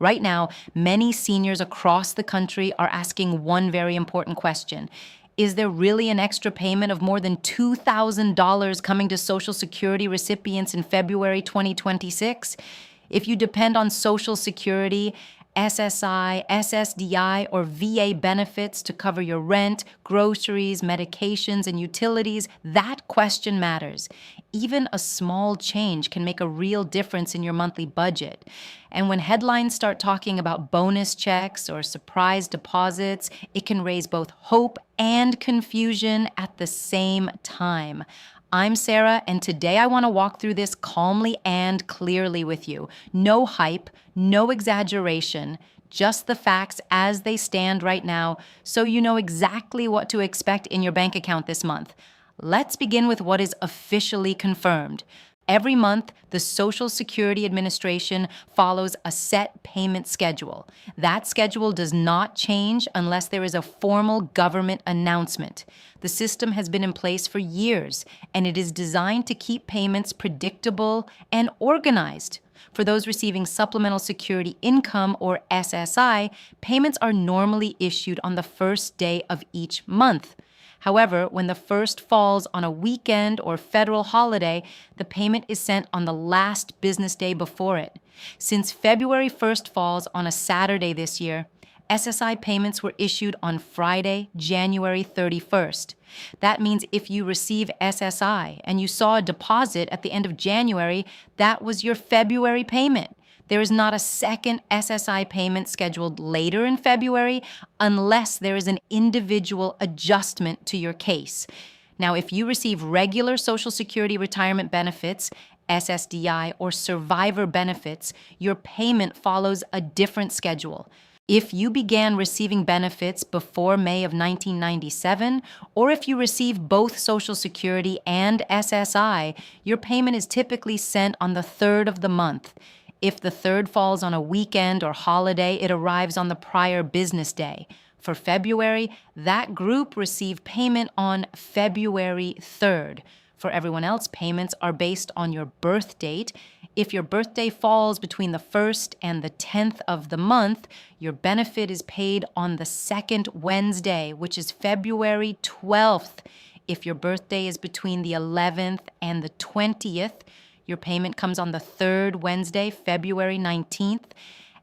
Right now, many seniors across the country are asking one very important question. Is there really an extra payment of more than $2,000 coming to Social Security recipients in February 2026? If you depend on Social Security, SSI, SSDI, or VA benefits to cover your rent, groceries, medications, and utilities, that question matters. Even a small change can make a real difference in your monthly budget. And when headlines start talking about bonus checks or surprise deposits, it can raise both hope and confusion at the same time. I'm Sara, and today I want to walk through this calmly and clearly with you. No hype, no exaggeration, just the facts as they stand right now, so you know exactly what to expect in your bank account this month. Let's begin with what is officially confirmed. Every month, the Social Security Administration follows a set payment schedule. That schedule does not change unless there is a formal government announcement. The system has been in place for years, and it is designed to keep payments predictable and organized. For those receiving Supplemental Security Income, or SSI, payments are normally issued on the first day of each month. However, when the first falls on a weekend or federal holiday, the payment is sent on the last business day before it. Since February 1st falls on a Saturday this year, SSI payments were issued on Friday, January 31st. That means if you receive SSI and you saw a deposit at the end of January, that was your February payment. There is not a second SSI payment scheduled later in February unless there is an individual adjustment to your case. Now, if you receive regular Social Security retirement benefits, SSDI, or survivor benefits, your payment follows a different schedule. If you began receiving benefits before May of 1997, or if you receive both Social Security and SSI, your payment is typically sent on the third of the month. If the third falls on a weekend or holiday, it arrives on the prior business day. For February, that group received payment on February 3rd. For everyone else, payments are based on your birth date. If your birthday falls between the 1st and the 10th of the month, your benefit is paid on the second Wednesday, which is February 12th. If your birthday is between the 11th and the 20th, your payment comes on the third Wednesday, February 19th.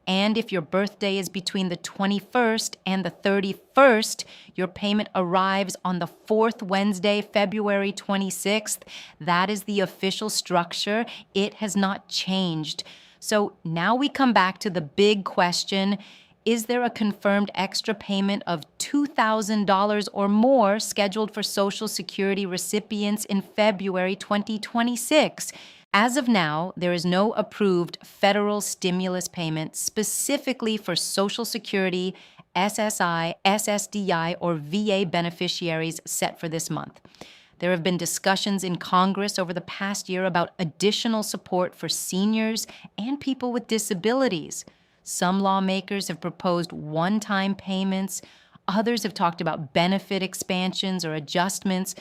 And if your birthday is between the 21st and the 31st, your payment arrives on the fourth Wednesday, February 26th. That is the official structure. It has not changed. So now we come back to the big question. Is there a confirmed extra payment of $2,000 or more scheduled for Social Security recipients in February 2026? As of now, there is no approved federal stimulus payment specifically for Social Security, SSI, SSDI, or VA beneficiaries set for this month. There have been discussions in Congress over the past year about additional support for seniors and people with disabilities. Some lawmakers have proposed one-time payments. Others have talked about benefit expansions or adjustments.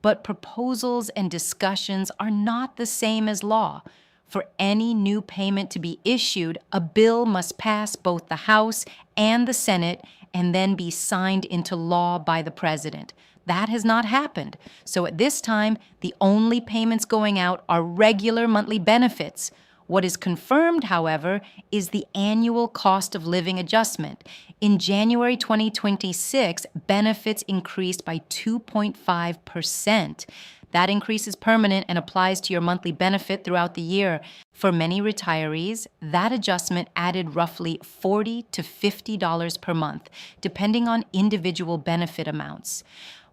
But proposals and discussions are not the same as law. For any new payment to be issued, a bill must pass both the House and the Senate and then be signed into law by the President. That has not happened. So at this time, the only payments going out are regular monthly benefits. What is confirmed, however, is the annual cost of living adjustment. In January 2026, benefits increased by 2.5%. That increase is permanent and applies to your monthly benefit throughout the year. For many retirees, that adjustment added roughly $40 to $50 per month, depending on individual benefit amounts.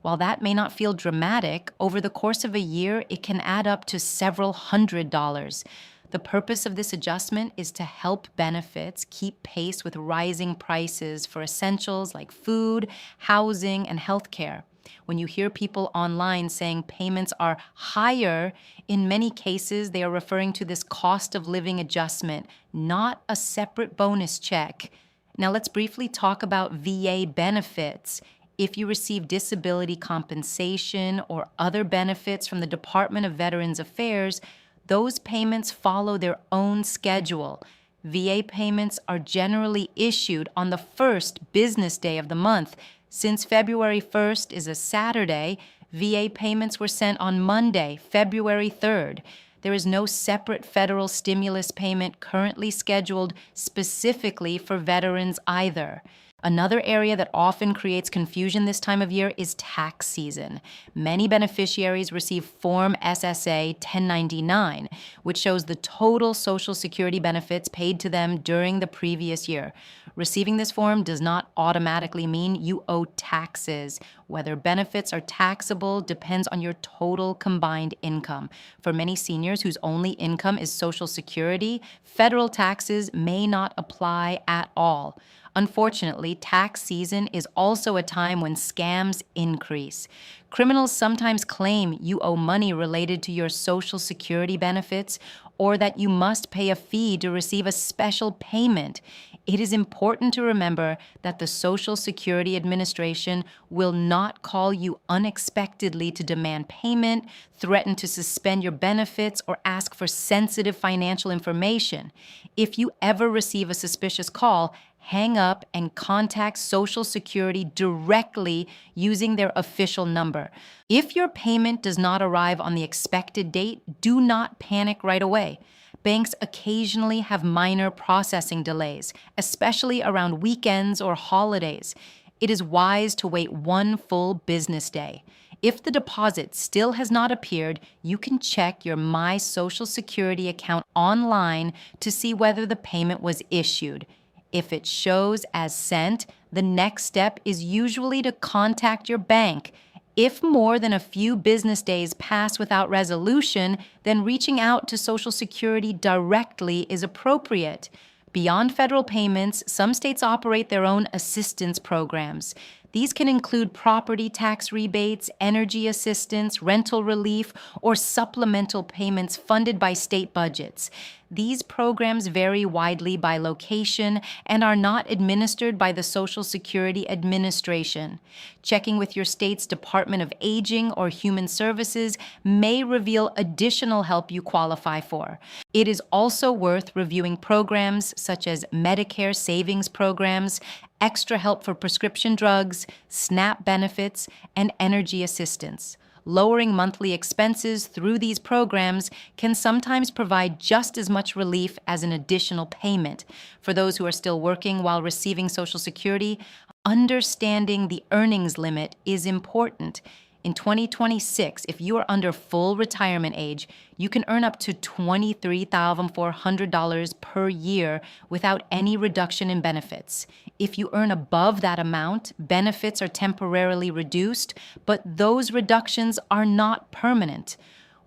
While that may not feel dramatic, over the course of a year, it can add up to several $100s. The purpose of this adjustment is to help benefits keep pace with rising prices for essentials like food, housing, and healthcare. When you hear people online saying payments are higher, in many cases they are referring to this cost of living adjustment, not a separate bonus check. Now let's briefly talk about VA benefits. If you receive disability compensation or other benefits from the Department of Veterans Affairs, those payments follow their own schedule. VA payments are generally issued on the first business day of the month. Since February 1st is a Saturday, VA payments were sent on Monday, February 3rd. There is no separate federal stimulus payment currently scheduled specifically for veterans either. Another area that often creates confusion this time of year is tax season. Many beneficiaries receive Form SSA 1099, which shows the total Social Security benefits paid to them during the previous year. Receiving this form does not automatically mean you owe taxes. Whether benefits are taxable depends on your total combined income. For many seniors whose only income is Social Security, federal taxes may not apply at all. Unfortunately, tax season is also a time when scams increase. Criminals sometimes claim you owe money related to your Social Security benefits or that you must pay a fee to receive a special payment. It is important to remember that the Social Security Administration will not call you unexpectedly to demand payment, threaten to suspend your benefits, or ask for sensitive financial information. If you ever receive a suspicious call, hang up and contact Social Security directly using their official number. If your payment does not arrive on the expected date, do not panic right away. Banks occasionally have minor processing delays, especially around weekends or holidays. It is wise to wait one full business day. If the deposit still has not appeared, you can check your My Social Security account online to see whether the payment was issued. If it shows as sent, the next step is usually to contact your bank. If more than a few business days pass without resolution, then reaching out to Social Security directly is appropriate. Beyond federal payments, some states operate their own assistance programs. These can include property tax rebates, energy assistance, rental relief, or supplemental payments funded by state budgets. These programs vary widely by location and are not administered by the Social Security Administration. Checking with your state's Department of Aging or Human Services may reveal additional help you qualify for. It is also worth reviewing programs such as Medicare savings programs, extra help for prescription drugs, SNAP benefits, and energy assistance. Lowering monthly expenses through these programs can sometimes provide just as much relief as an additional payment. For those who are still working while receiving Social Security, understanding the earnings limit is important. In 2026, if you are under full retirement age, you can earn up to $23,400 per year without any reduction in benefits. If you earn above that amount, benefits are temporarily reduced, but those reductions are not permanent.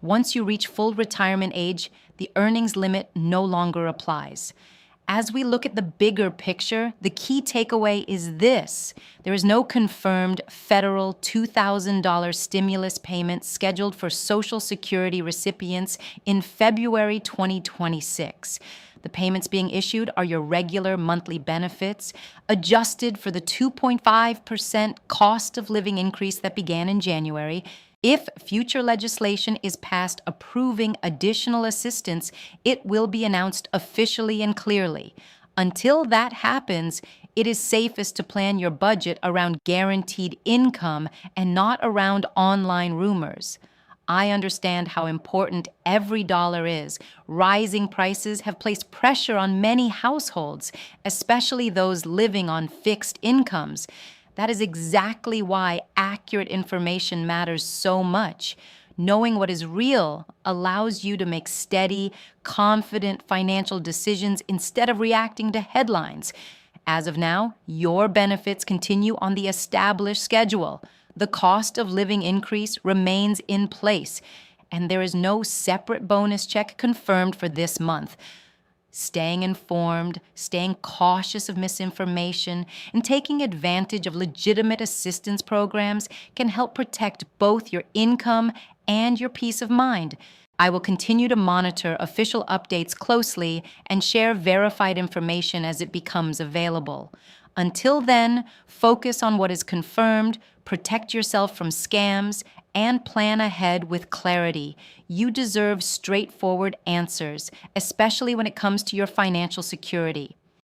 Once you reach full retirement age, the earnings limit no longer applies. As we look at the bigger picture, the key takeaway is this. There is no confirmed federal $2,000 stimulus payment scheduled for Social Security recipients in February 2026. The payments being issued are your regular monthly benefits, adjusted for the 2.5% cost of living increase that began in January. If future legislation is passed approving additional assistance, it will be announced officially and clearly. Until that happens, it is safest to plan your budget around guaranteed income and not around online rumors. I understand how important every dollar is. Rising prices have placed pressure on many households, especially those living on fixed incomes. That is exactly why accurate information matters so much. Knowing what is real allows you to make steady, confident financial decisions instead of reacting to headlines. As of now, your benefits continue on the established schedule. The cost of living increase remains in place, and there is no separate bonus check confirmed for this month. Staying informed, staying cautious of misinformation, and taking advantage of legitimate assistance programs can help protect both your income and your peace of mind. I will continue to monitor official updates closely and share verified information as it becomes available. Until then, focus on what is confirmed, protect yourself from scams, and plan ahead with clarity. You deserve straightforward answers, especially when it comes to your financial security.